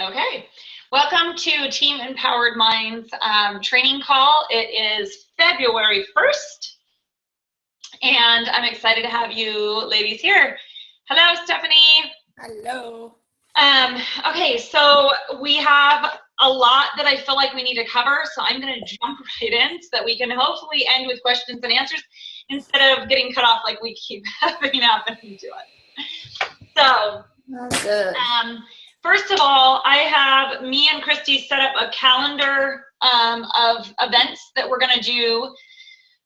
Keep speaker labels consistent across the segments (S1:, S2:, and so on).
S1: Okay, welcome to Team Empowered Minds training call. It is February 1st, and I'm excited to have you ladies here. Hello, Stephanie.
S2: Hello.
S1: Okay, so we have a lot that I feel like we need to cover, so I'm going to jump right in so that we can hopefully end with questions and answers instead of getting cut off like we keep having happening to us. So,
S2: that's good.
S1: First of all, I have me and Christy set up a calendar of events that we're going to do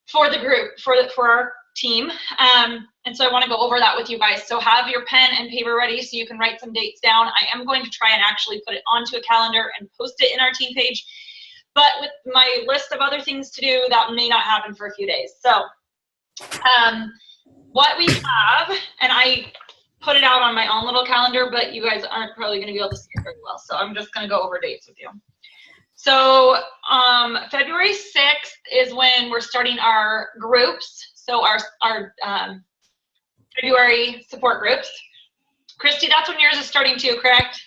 S1: for the group, for our team. And so I want to go over that with you guys. So have your pen and paper ready so you can write some dates down. I am going to try and actually put it onto a calendar and post it in our team page. But with my list of other things to do, that may not happen for a few days. So what we have, and I put it out on my own little calendar, but you guys aren't probably going to be able to see it very well. So I'm just going to go over dates with you. So February 6th is when we're starting our groups. So our February support groups. Christy, that's when yours is starting too, correct?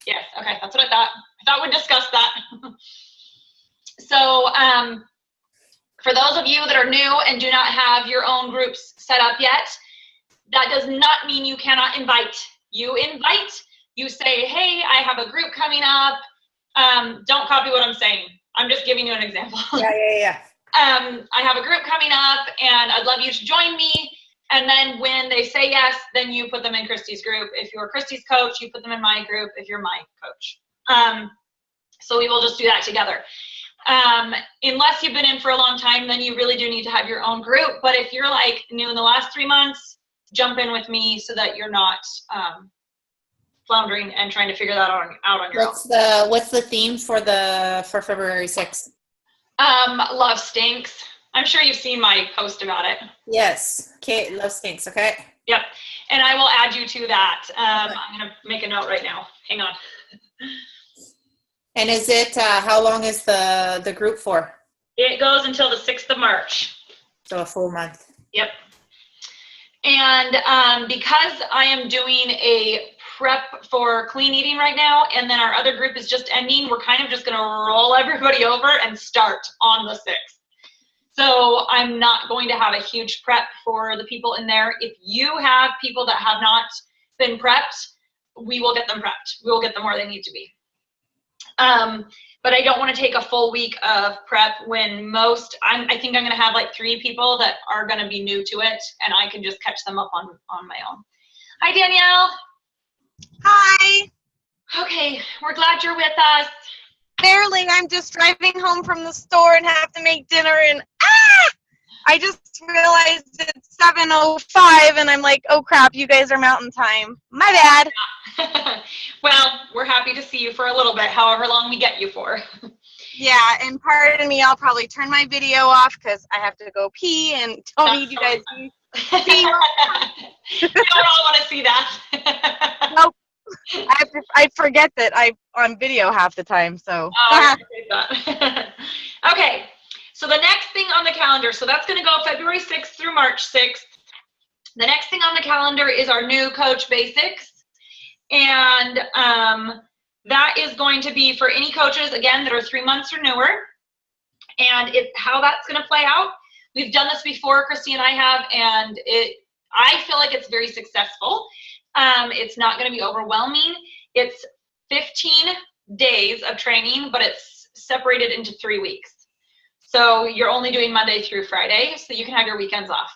S1: Yes, okay, that's what I thought. I thought we'd discuss that. So for those of you that are new and do not have your own groups set up yet, that does not mean you cannot invite. You invite, you say, hey, I have a group coming up. Don't copy what I'm saying. I'm just giving you an example.
S2: Yeah.
S1: I have a group coming up and I'd love you to join me. And then when they say yes, then you put them in Christy's group. If you're Christy's coach, you put them in my group if you're my coach. So we will just do that together. Unless you've been in for a long time, then you really do need to have your own group. But if you're like new in the last 3 months, jump in with me so that you're not floundering and trying to figure that out on your own.
S2: What's the theme for February 6th?
S1: Love stinks. I'm sure you've seen my post about it.
S2: Yes. Okay, love stinks. Okay.
S1: Yep. And I will add you to that. I'm going to make a note right now. Hang on.
S2: And is it, how long is the group for?
S1: It goes until the 6th of March.
S2: So a full month.
S1: Yep. And because I am doing a prep for clean eating right now, and then our other group is just ending, we're kind of just going to roll everybody over and start on the 6th. So I'm not going to have a huge prep for the people in there. If you have people that have not been prepped, we will get them prepped. We will get them where they need to be. But I don't want to take a full week of prep when I think I'm going to have like 3 people that are going to be new to it, and I can just catch them up on my own. Hi, Danielle.
S3: Hi.
S1: Okay, we're glad you're with us.
S3: Barely. I'm just driving home from the store and have to make dinner, and I just realized it's 7:05 and I'm like, oh crap, you guys are mountain time. My bad.
S1: Well, we're happy to see you for a little bit, however long we get you for.
S3: Yeah, and pardon me, I'll probably turn my video off because I have to go pee and don't need you guys to see.
S1: You don't all want to see that.
S3: Nope. I forget that I'm on video half the time, so.
S1: Oh, okay, so the next thing on the calendar, so that's going to go February 6th through March 6th. The next thing on the calendar is our new Coach Basics, and that is going to be for any coaches, again, that are 3 months or newer. And how that's going to play out, we've done this before, Christy and I have, and I feel like it's very successful. It's not going to be overwhelming. It's 15 days of training, but it's separated into 3 weeks. So you're only doing Monday through Friday, so you can have your weekends off.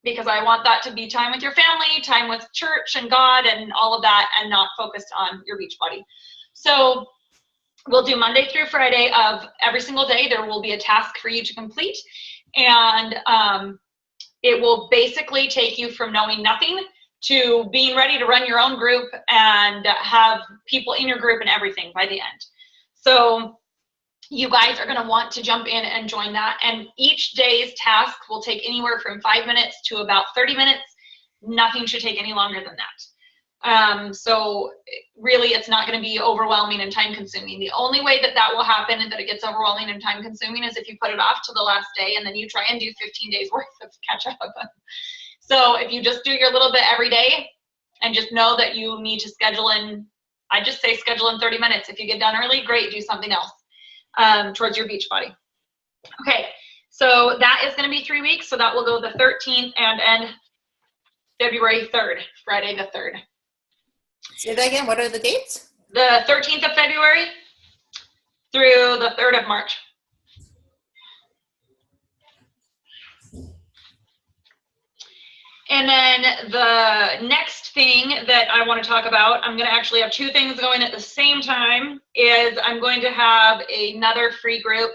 S1: Because I want that to be time with your family, time with church and God and all of that, and not focused on your beach body. So we'll do Monday through Friday of every single day. There will be a task for you to complete. And it will basically take you from knowing nothing to being ready to run your own group and have people in your group and everything by the end. So you guys are going to want to jump in and join that. And each day's task will take anywhere from 5 minutes to about 30 minutes. Nothing should take any longer than that. So really, it's not going to be overwhelming and time consuming. The only way that will happen and that it gets overwhelming and time consuming is if you put it off to the last day and then you try and do 15 days worth of catch up. So if you just do your little bit every day and just know that you need to schedule in I just say schedule in 30 minutes. If you get done early, great, do something else towards your Beachbody. Okay, so that is going to be 3 weeks. So that will go the 13th and end February 3rd, Friday the 3rd.
S2: Say that again. What are the dates?
S1: The 13th of February through the 3rd of March. And then the next thing that I want to talk about, I'm going to actually have 2 things going at the same time, is I'm going to have another free group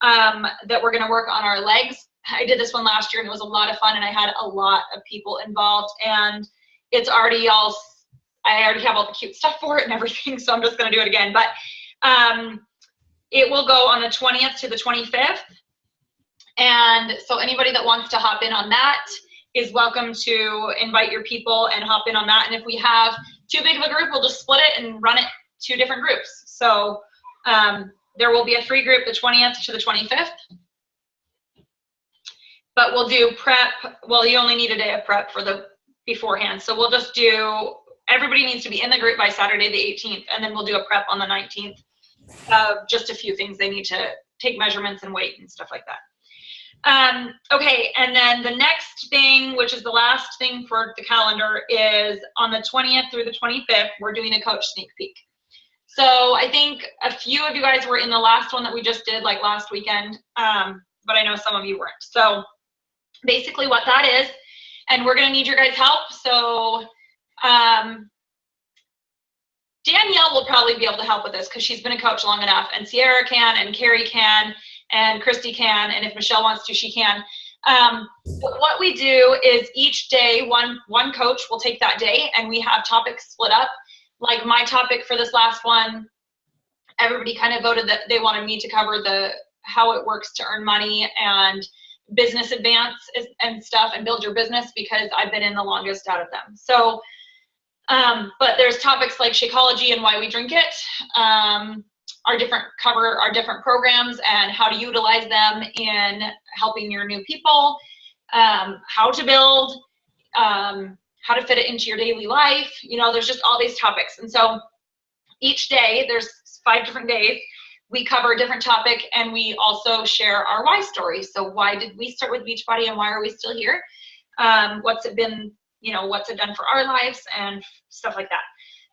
S1: that we're going to work on our legs. I did this one last year and it was a lot of fun and I had a lot of people involved, and it's already I already have all the cute stuff for it and everything, so I'm just going to do it again. But it will go on the 20th to the 25th. And so anybody that wants to hop in on that is welcome to invite your people and hop in on that. And if we have too big of a group, we'll just split it and run it 2 different groups. So there will be a free group the 20th to the 25th. But we'll do prep. Well, you only need a day of prep for the beforehand. So we'll just do, everybody needs to be in the group by Saturday the 18th. And then we'll do a prep on the 19th. Just a few things they need to take measurements and weight and stuff like that. Okay, and then the next thing, which is the last thing for the calendar, is on the 20th through the 25th, we're doing a coach sneak peek. So I think a few of you guys were in the last one that we just did, like last weekend, but I know some of you weren't. So basically what that is, and we're gonna need your guys' help. So Danielle will probably be able to help with this because she's been a coach long enough, and Sierra can, and Carrie can, and Christy can, and if Michelle wants to, she can. But what we do is each day, one coach will take that day, and we have topics split up. Like my topic for this last one, everybody kind of voted that they wanted me to cover how it works to earn money and business advance and stuff and build your business, because I've been in the longest out of them. So, but there's topics like Shakeology and why we drink it. Cover our different programs and how to utilize them in helping your new people, how to build, how to fit it into your daily life. You know, there's just all these topics. And so each day, there's 5 different days, we cover a different topic, and we also share our why story. So why did we start with Beachbody and why are we still here? What's it been, you know, what's it done for our lives and stuff like that.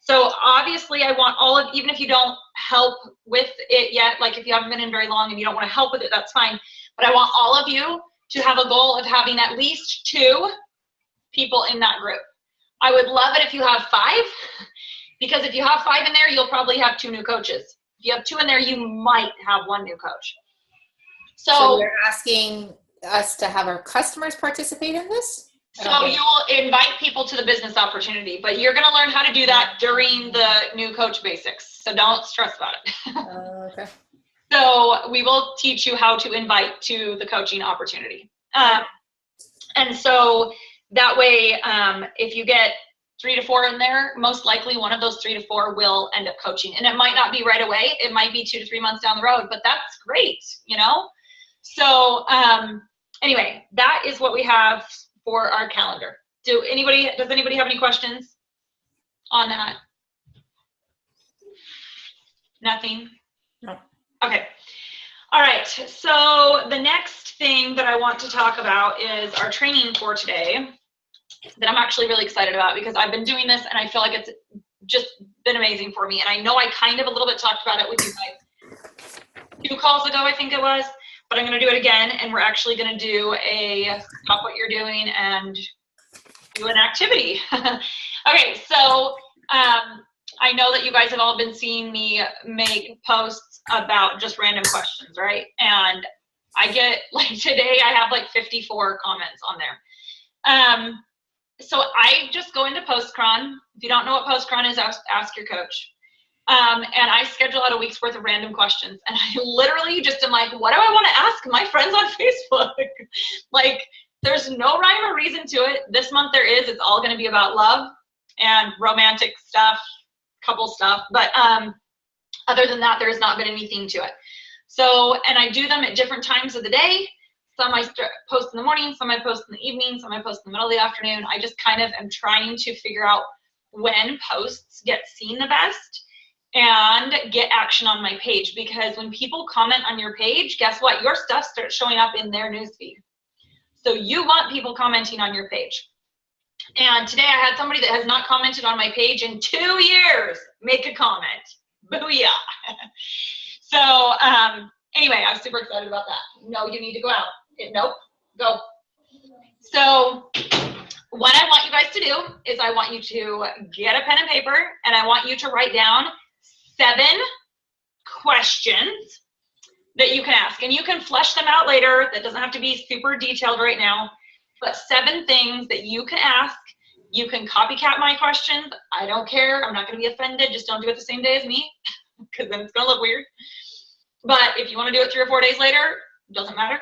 S1: So obviously I want all of, even if you don't help with it yet, like if you haven't been in very long and you don't want to help with it, that's fine. But I want all of you to have a goal of having at least 2 people in that group. I would love it if you have 5, because if you have 5 in there, you'll probably have 2 new coaches. If you have 2 in there, you might have 1 new coach. So
S2: you're asking us to have our customers participate in this?
S1: So you will invite people to the business opportunity, but you're going to learn how to do that during the new coach basics. So don't stress about it.
S2: Okay.
S1: So we will teach you how to invite to the coaching opportunity. And so that way, if you get 3 to 4 in there, most likely one of those 3 to 4 will end up coaching. And it might not be right away. It might be 2 to 3 months down the road, but that's great, you know? So anyway, that is what we have for our calendar. Does anybody have any questions on that? Nothing?
S2: No.
S1: Okay. All right. So the next thing that I want to talk about is our training for today that I'm actually really excited about, because I've been doing this and I feel like it's just been amazing for me. And I know I kind of a little bit talked about it with you guys 2 calls ago, I think it was. But I'm going to do it again, and we're actually going to do a stop what you're doing and do an activity. Okay, so I know that you guys have all been seeing me make posts about just random questions, right? And I get, like today, I have like 54 comments on there. So I just go into Postcron. If you don't know what Postcron is, ask your coach. And I schedule out a week's worth of random questions. And I literally just am like, what do I want to ask my friends on Facebook? Like, there's no rhyme or reason to it. This month there is. It's all going to be about love and romantic stuff, couple stuff. But other than that, there has not been anything to it. So, and I do them at different times of the day. Some I post in the morning, some I post in the evening, some I post in the middle of the afternoon. I just kind of am trying to figure out when posts get seen the best. and get action on my page, because when people comment on your page, guess what? Your stuff starts showing up in their newsfeed. So you want people commenting on your page. And today I had somebody that has not commented on my page in 2 years make a comment. Booyah. So anyway, I was super excited about that. No, you need to go out. Nope, go. So what I want you guys to do is I want you to get a pen and paper, and I want you to write down 7 questions that you can ask. And you can flesh them out later. That doesn't have to be super detailed right now. But 7 things that you can ask. You can copycat my questions. I don't care. I'm not going to be offended. Just don't do it the same day as me, because then it's going to look weird. But if you want to do it 3 or 4 days later, doesn't matter.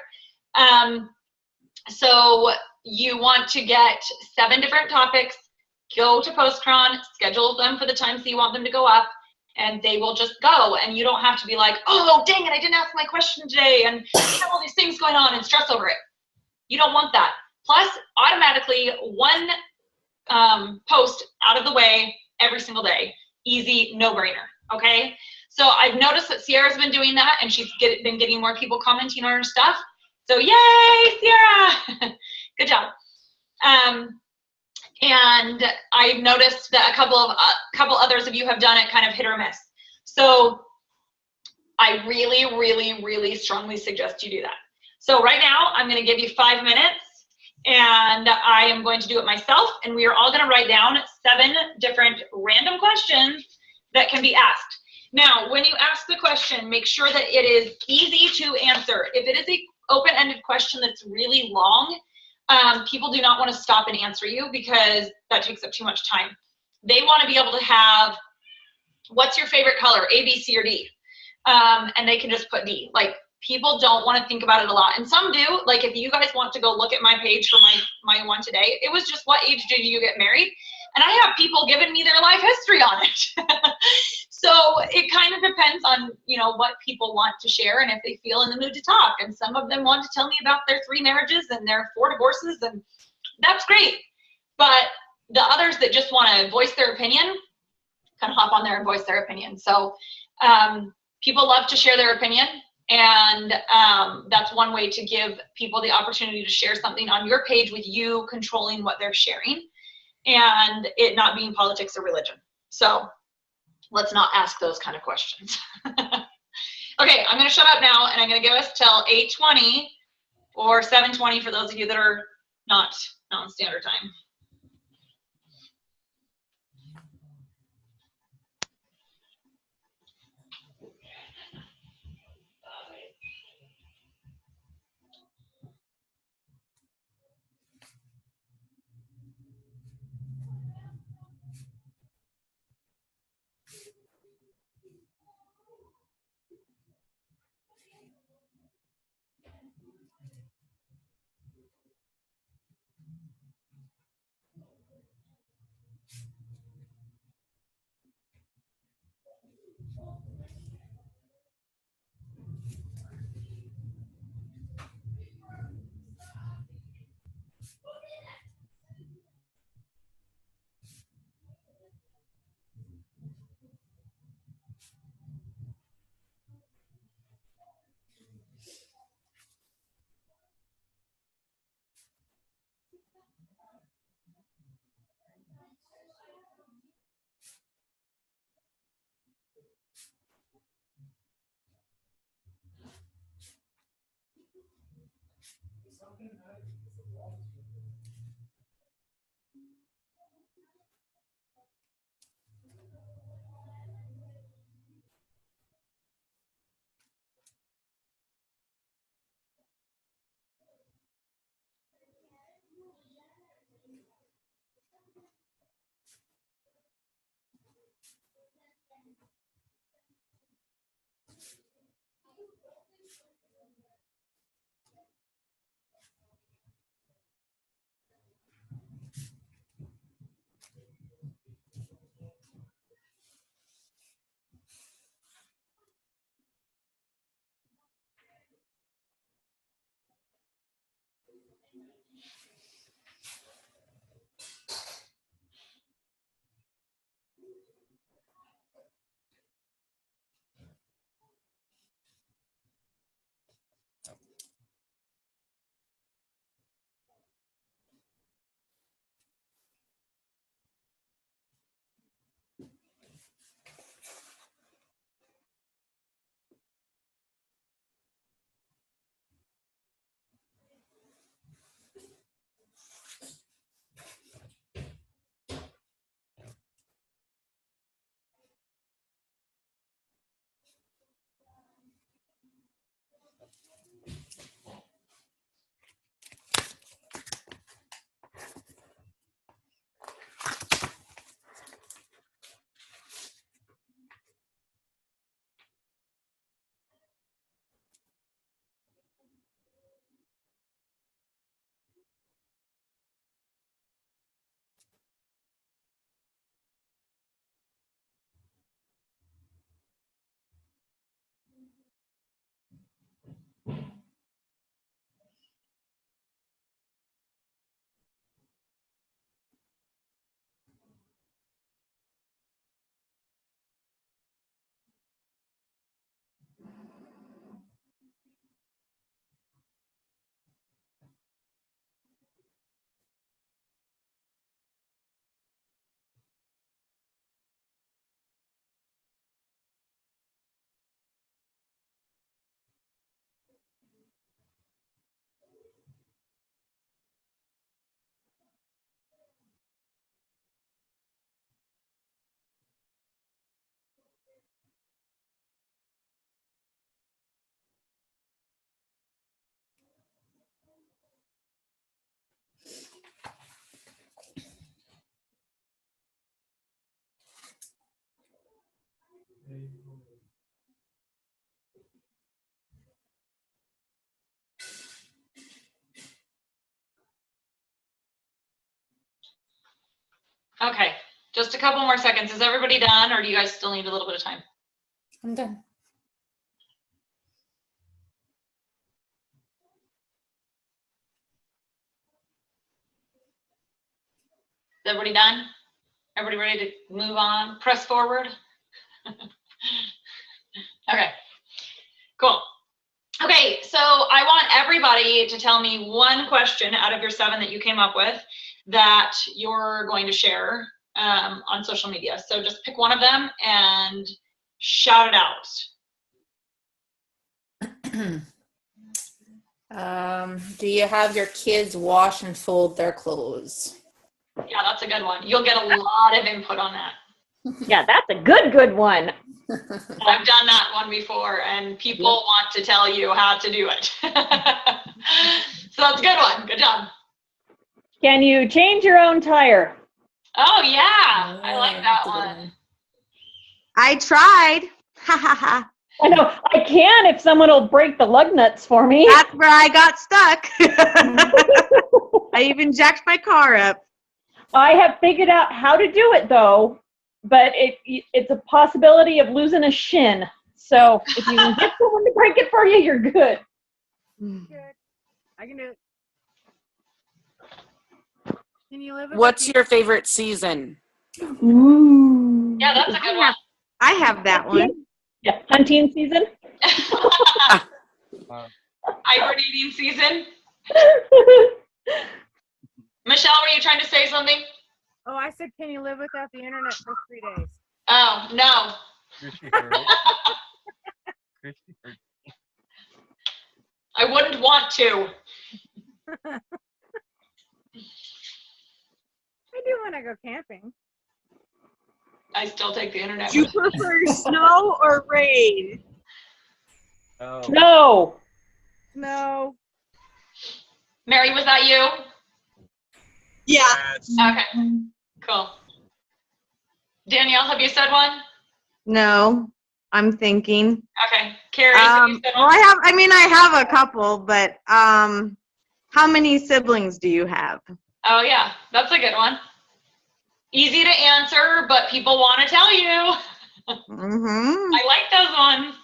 S1: So you want to get 7 different topics, go to Postcron, schedule them for the times that you want them to go up, and they will just go. And you don't have to be like, oh, dang it, I didn't ask my question today, and I have all these things going on and stress over it. You don't want that. Plus, automatically, 1 post out of the way every single day. Easy, no-brainer, okay? So I've noticed that Sierra's been doing that, and she's been getting more people commenting on her stuff. So yay, Sierra! Good job. And I've noticed that a couple others of you have done it kind of hit or miss. So I really, really, really strongly suggest you do that. So right now, I'm going to give you 5 minutes, and I am going to do it myself, and we are all going to write down 7 different random questions that can be asked. Now, when you ask the question, make sure that it is easy to answer. If it is an open-ended question that's really long, people do not want to stop and answer you, because that takes up too much time. They want to be able to have, what's your favorite color, A, B, C, or D? And they can just put D. Like, people don't want to think about it a lot. And some do. Like, if you guys want to go look at my page for my one today, it was just, what age did you get married? And I have people giving me their life history on it. So it kind of depends on, you know, what people want to share and if they feel in the mood to talk. And some of them want to tell me about their 3 marriages and their 4 divorces, and that's great. But the others that just want to voice their opinion, kind of hop on there and voice their opinion. So people love to share their opinion, and that's one way to give people the opportunity to share something on your page with you controlling what they're sharing, and it not being politics or religion. So let's not ask those kind of questions. Okay, I'm going to shut up now, and I'm going to give us till 8:20 or 7:20 for those of you that are not on standard time. Okay, just a couple more seconds. Is everybody done, or do you guys still need a little bit of time?
S2: I'm done.
S1: Is everybody done? Everybody ready to move on? Press forward? Okay, cool. Okay, so I want everybody to tell me one question out of your 7 that you came up with that you're going to share on social media. So just pick one of them and shout it out.
S2: Do you have your kids wash and fold their clothes?
S1: Yeah, that's a good one. You'll get a lot of input on that.
S4: Yeah, that's a good one.
S1: I've done that one before, and people want to tell you how to do it. So that's a good one. Good job.
S4: Can you change your own tire?
S1: Oh, yeah. I like that
S2: That's a good
S1: one.
S3: I tried. Ha ha ha.
S4: I know, I can if someone will break the lug nuts for me.
S3: That's where I got stuck. I even jacked my car up.
S4: I have figured out how to do it though, but it's a possibility of losing a shin. So if you can get someone to break it for you, you're good.
S5: Good. I can do it. Can you live with
S6: What's
S5: that?
S6: your favorite season?
S4: Ooh.
S1: Yeah, that's a good one.
S3: I have that one.
S4: Yeah, hunting season.
S1: Hibernating season. Michelle, were you trying to say something?
S5: Oh, I said, can you live without the internet for 3 days?
S1: Oh, no. I wouldn't want to.
S5: I do when I go camping.
S1: I still take the internet.
S7: Do you prefer snow or rain?
S4: No.
S5: No.
S1: Mary, was that you?
S7: Yeah.
S1: Okay, cool. Danielle, have you said one?
S3: No, I'm thinking.
S1: Okay, Carrie, have you said
S3: Well,
S1: one?
S3: I have a couple, but how many siblings do you have?
S1: Oh, yeah, that's a good one. Easy to answer, but people want to tell you.
S3: Mm-hmm.
S1: I like those ones.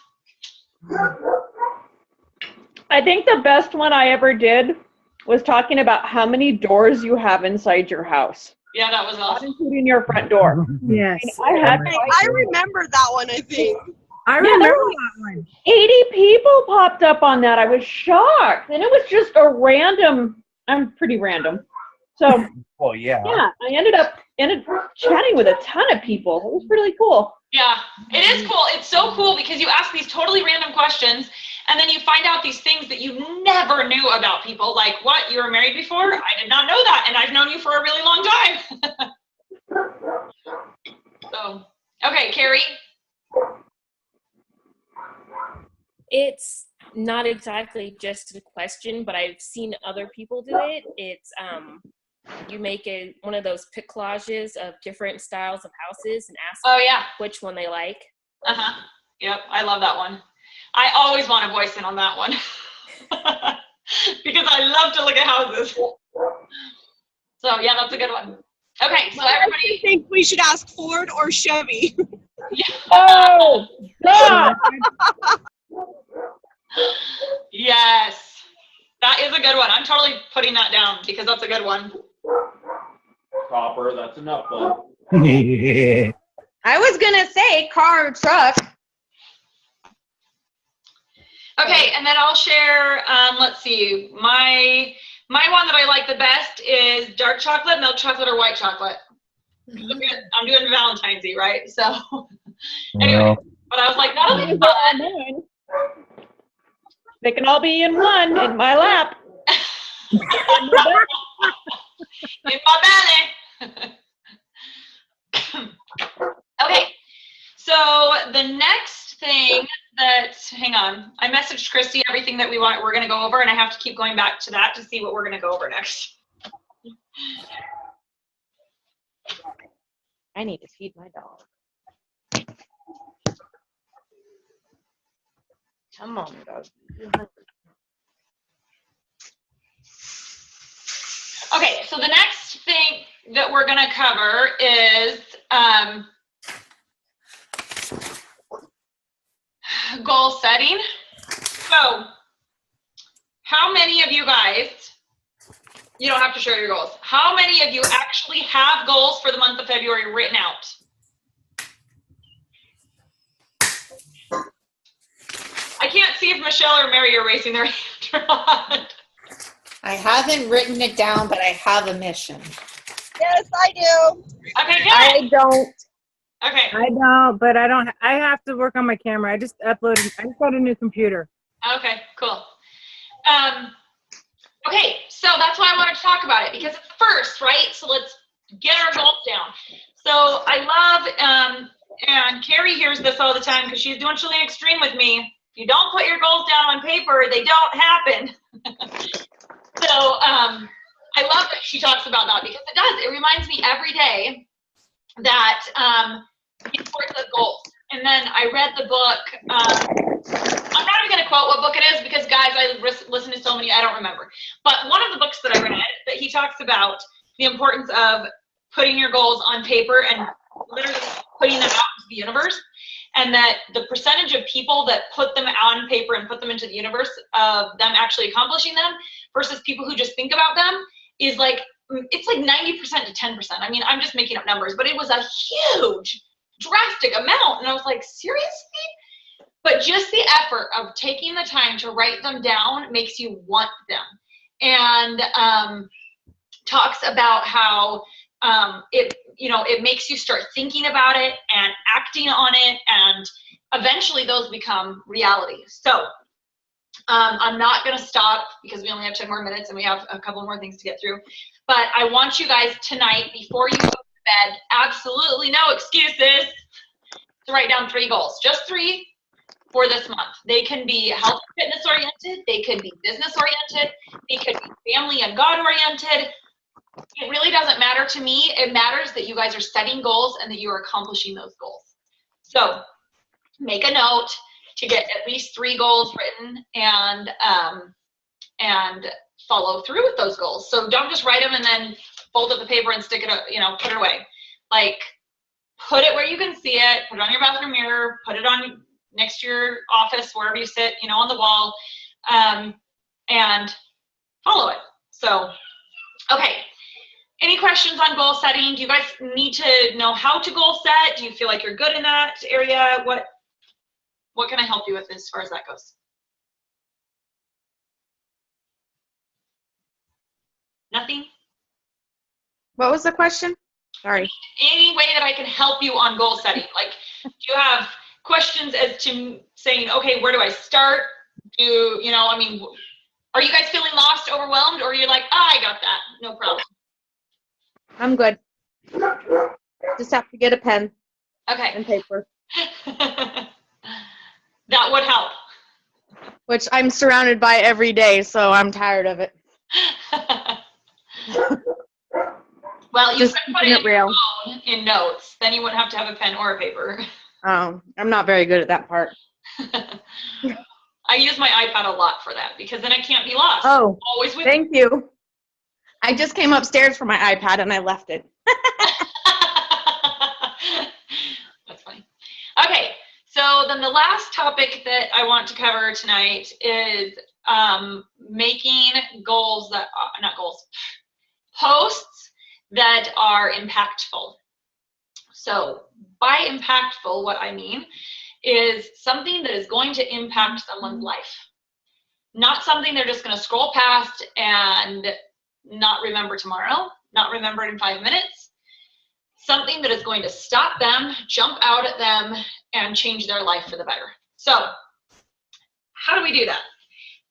S4: I think the best one I ever did was talking about how many doors you have inside your house,
S1: Yeah, that was
S4: not
S1: awesome.
S4: including your front door.
S5: Yes.
S4: I had
S7: I remember that one, I think.
S5: I
S4: Yeah,
S5: remember
S4: there were
S5: that one.
S4: 80 people popped up on that. I was shocked. And it was just a random, I'm pretty random. So
S8: Well, yeah.
S4: yeah, I ended up chatting with a ton of people. It was really cool.
S1: Yeah, it is cool. It's so cool because you ask these totally random questions and then you find out these things that you never knew about people. Like, what, you were married before? I did not know that. And I've known you for a really long time. So, okay, Carrie.
S9: It's not exactly just a question, but I've seen other people do it. It's you make one of those pic collages of different styles of houses and ask
S1: Oh, yeah.
S9: which one they like.
S1: Uh-huh. Yep, I love that one. I always want to voice in on that one. Because I love to look at houses. So, yeah, that's a good one. Okay, so
S7: I
S1: everybody.
S7: think we should ask Ford or Chevy.
S4: Oh, God.
S1: Yes. That is a good one. I'm totally putting that down because that's a good one.
S8: Copper, that's enough, bud.
S3: I was gonna say car or truck.
S1: Okay, and then I'll share, let's see, my one that I like the best is dark chocolate, milk chocolate, or white chocolate. I'm doing Valentine's Day, right? So, anyway, but I was like, that'll be fun.
S4: They can all be in one in my lap.
S1: In my belly. Okay, so the next thing that, hang on, I messaged Christy everything that we're going to go over, and I have to keep going back to that to see what we're going to go over next.
S3: I need to feed my dog. Come on, dog.
S1: Okay, so the next thing that we're gonna cover is goal setting. So, how many of you guys, you don't have to share your goals, how many of you actually have goals for the month of February written out? I can't see if Michelle or Mary are raising their hand or not.
S2: I haven't written it down, but I have a mission.
S7: Yes, I do.
S1: Okay, good.
S5: I don't.
S1: Okay,
S5: I don't, but I don't. I have to work on my camera. I just uploaded. I just got a new computer.
S1: okay, cool. Okay, so that's why I wanted to talk about it, because it's first, right? So let's get our goals down. So I love, and Carrie hears this all the time because she's doing Chilean Extreme with me. If you don't put your goals down on paper, they don't happen. So I love that she talks about that, because it does. It reminds me every day that the importance of goals. And then I read the book. I'm not even going to quote what book it is, because, guys, I listen to so many, I don't remember. But one of the books that I read, that he talks about the importance of putting your goals on paper and literally putting them out into the universe, and that the percentage of people that put them on paper and put them into the universe of them actually accomplishing them versus people who just think about them is like, it's like 90% to 10%. I mean, I'm just making up numbers, but it was a huge, drastic amount. And I was like, seriously? But just the effort of taking the time to write them down makes you want them. And talks about how it makes you start thinking about it and acting on it, and eventually those become reality. So I'm not going to stop, because we only have 10 more minutes and we have a couple more things to get through. But I want you guys tonight, before you go to bed, absolutely no excuses, to write down 3 goals. Just 3 for this month. They can be health and fitness oriented, they could be business oriented, they could be family and God oriented. It really doesn't matter to me. It matters that you guys are setting goals and that you are accomplishing those goals. So make a note to get at least 3 goals written, and follow through with those goals. So don't just write them and then fold up the paper and stick it up, put it away. Like, put it where you can see it, put it on your bathroom mirror, put it on next to your office, wherever you sit, on the wall, and follow it. So, okay. Any questions on goal setting? Do you guys need to know how to goal set? Do you feel like you're good in that area? What can I help you with as far as that goes? Nothing?
S3: What was the question? Sorry.
S1: Any way that I can help you on goal setting? Like, do you have questions as to saying, okay, where do I start? Are you guys feeling lost, overwhelmed, or you're like, I got that, no problem?
S3: I'm good. Just have to get a pen
S1: Okay.
S3: and paper,
S1: That would help.
S3: which I'm surrounded by every day, so I'm tired of it.
S1: Well, you
S3: Just
S1: could put
S3: keeping
S1: it
S3: it real.
S1: in notes. Then you wouldn't have to have a pen or a paper.
S3: Oh, I'm not very good at that part.
S1: I use my iPad a lot for that, because then I can't be lost.
S3: Oh,
S1: Always with me.
S3: thank you. I just came upstairs for my iPad and I left it.
S1: That's funny. Okay, so then the last topic that I want to cover tonight is making goals that are, not goals, posts that are impactful. So by impactful, what I mean is something that is going to impact someone's life. Not something they're just going to scroll past and not remember tomorrow, not remember it in 5 minutes. Something that is going to stop them, jump out at them, and change their life for the better. So how do we do that?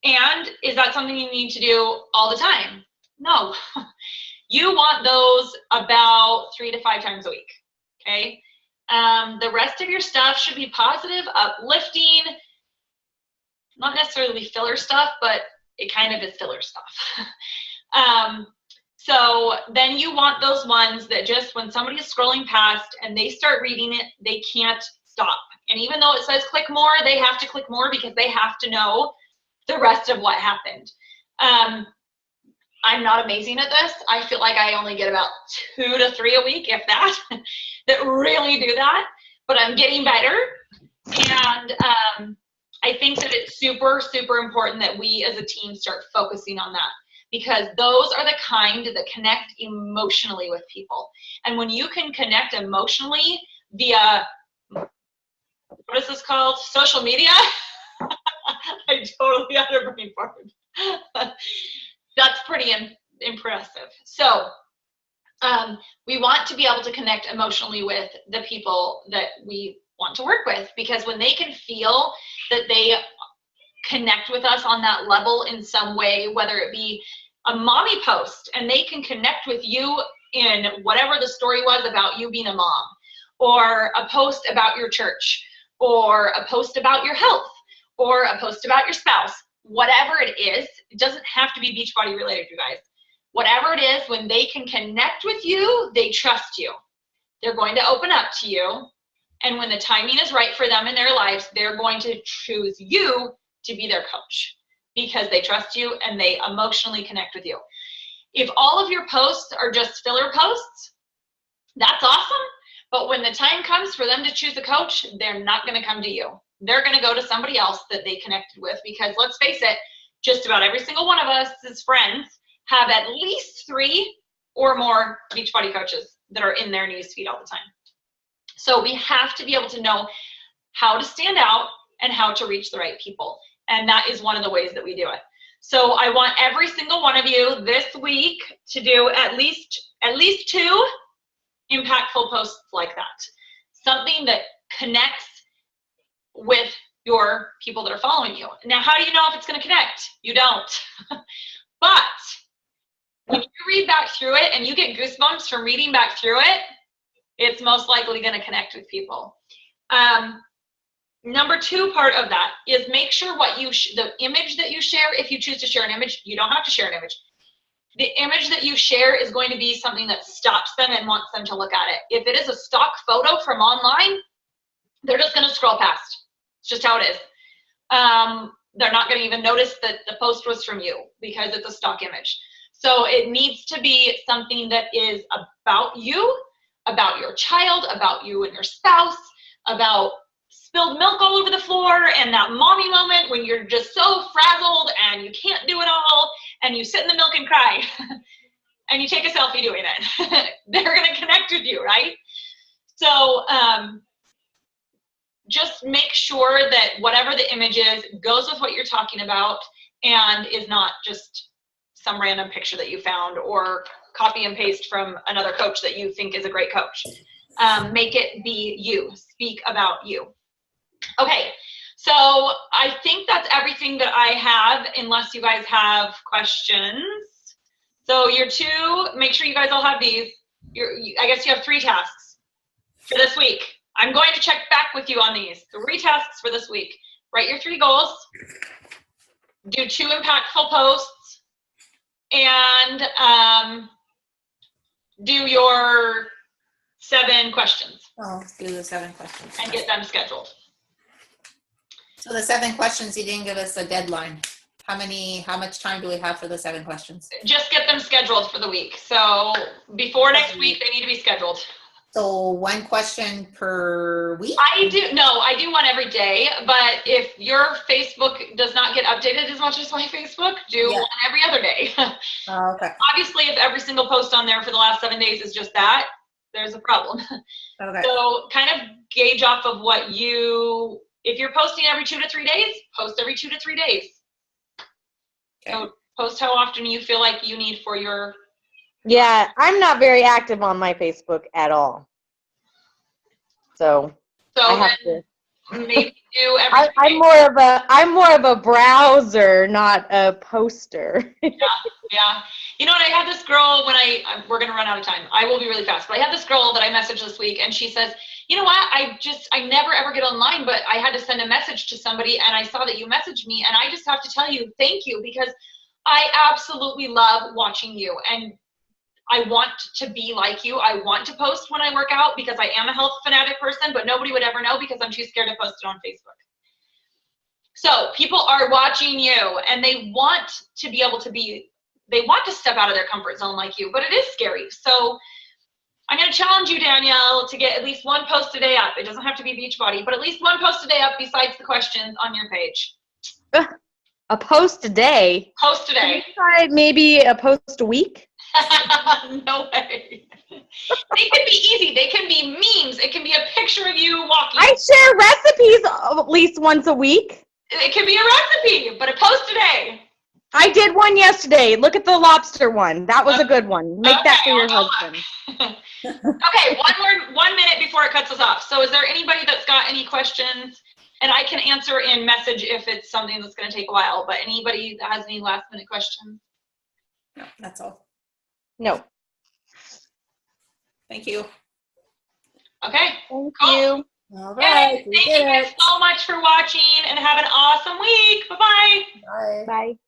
S1: And is that something you need to do all the time? No. You want those about 3 to 5 times a week, okay? The rest of your stuff should be positive, uplifting, not necessarily filler stuff, but it kind of is filler stuff. So then you want those ones that just when somebody is scrolling past and they start reading it, they can't stop. And even though it says click more, they have to click more because they have to know the rest of what happened. I'm not amazing at this. I feel like I only get about 2 to 3 a week, if that, that really do that. But I'm getting better. And I think that it's super, super important that we as a team start focusing on that, because those are the kind that connect emotionally with people. And when you can connect emotionally via, what is this called? Social media? I totally had a brain fart. That's pretty impressive. So we want to be able to connect emotionally with the people that we want to work with, because when they can feel that they connect with us on that level in some way, whether it be a mommy post and they can connect with you in whatever the story was about you being a mom, or a post about your church, or a post about your health, or a post about your spouse, whatever it is, it doesn't have to be Beachbody related, you guys. Whatever it is, when they can connect with you, they trust you. They're going to open up to you. And when the timing is right for them in their lives, they're going to choose you to be their coach because they trust you and they emotionally connect with you. If all of your posts are just filler posts, that's awesome. But when the time comes for them to choose a coach, they're not going to come to you. They're going to go to somebody else that they connected with, because let's face it, just about every single one of us as friends have at least 3 or more Beachbody coaches that are in their newsfeed all the time. So we have to be able to know how to stand out and how to reach the right people. And that is one of the ways that we do it. So I want every single one of you this week to do at least 2 impactful posts like that. Something that connects with your people that are following you. Now, how do you know if it's going to connect? You don't. But when you read back through it and you get goosebumps from reading back through it, it's most likely going to connect with people. Number 2 part of that is make sure the image that you share, if you choose to share an image, you don't have to share an image. The image that you share is going to be something that stops them and wants them to look at it. If it is a stock photo from online, they're just going to scroll past. It's just how it is. They're not going to even notice that the post was from you because it's a stock image. So it needs to be something that is about you, about your child, about you and your spouse, about spilled milk all over the floor and that mommy moment when you're just so frazzled and you can't do it all and you sit in the milk and cry and you take a selfie doing it. They're going to connect with you, right? So just make sure that whatever the image is goes with what you're talking about and is not just some random picture that you found or copy and paste from another coach that you think is a great coach. Make it be you. Speak about you. Okay, so I think that's everything that I have, unless you guys have questions. So your 2, make sure you guys all have these. I guess you have 3 tasks for this week. I'm going to check back with you on these. 3 tasks for this week. Write your 3 goals. Do 2 impactful posts. And do your 7 questions.
S2: Oh, let's do the 7 questions.
S1: And get them scheduled.
S2: So the 7 questions, you didn't give us a deadline. How much time do we have for the 7 questions?
S1: Just get them scheduled for the week. So before next week, they need to be scheduled.
S2: So 1 question per week?
S1: I do one every day, but if your Facebook does not get updated as much as my Facebook, do one every other day.
S2: Oh, okay.
S1: Obviously, if every single post on there for the last 7 days is just that, there's a problem.
S2: Okay.
S1: So kind of gauge off of if you're posting every 2 to 3 days, post every 2 to 3 days.
S2: Okay.
S1: So post how often you feel like you need for your.
S7: Yeah, I'm not very active on my Facebook at all. So I have to.
S1: Maybe do every 3
S7: I'm more of a browser, not a poster.
S1: Yeah. You know what? I had this girl we're going to run out of time. I will be really fast. But I had this girl that I messaged this week, and she says, you know what? I never ever get online, but I had to send a message to somebody, and I saw that you messaged me, and I just have to tell you thank you, because I absolutely love watching you. And I want to be like you. I want to post when I work out because I am a health fanatic person, but nobody would ever know because I'm too scared to post it on Facebook. So people are watching you and they want to be able to they want to step out of their comfort zone like you, but it is scary. So I'm going to challenge you, Danielle, to get at least one post a day up. It doesn't have to be Beachbody, but at least one post a day up besides the questions on your page.
S7: A post a day.
S1: Post a
S7: Can
S1: day.
S7: we try maybe a post a week?
S1: No way. They can be easy. They can be memes. It can be a picture of you walking.
S7: I share recipes at least once a week.
S1: It can be a recipe, but a post a day.
S7: I did one yesterday. Look at the lobster one. That was a good one. Make that for
S1: Okay,
S7: your
S1: I'll go
S7: husband.
S1: Okay, 1 minute before it cuts us off. So is there anybody that's got any questions? And I can answer in message if it's something that's going to take a while, but anybody that has any last minute questions?
S2: No, that's all.
S7: No.
S2: Thank you.
S1: Okay.
S7: Thank
S1: Cool.
S7: you.
S2: All
S1: Yay.
S2: right. We
S1: Thank you
S2: did
S1: guys
S2: it.
S1: so much for watching and have an awesome week. Bye-bye.
S2: Bye.
S7: Bye.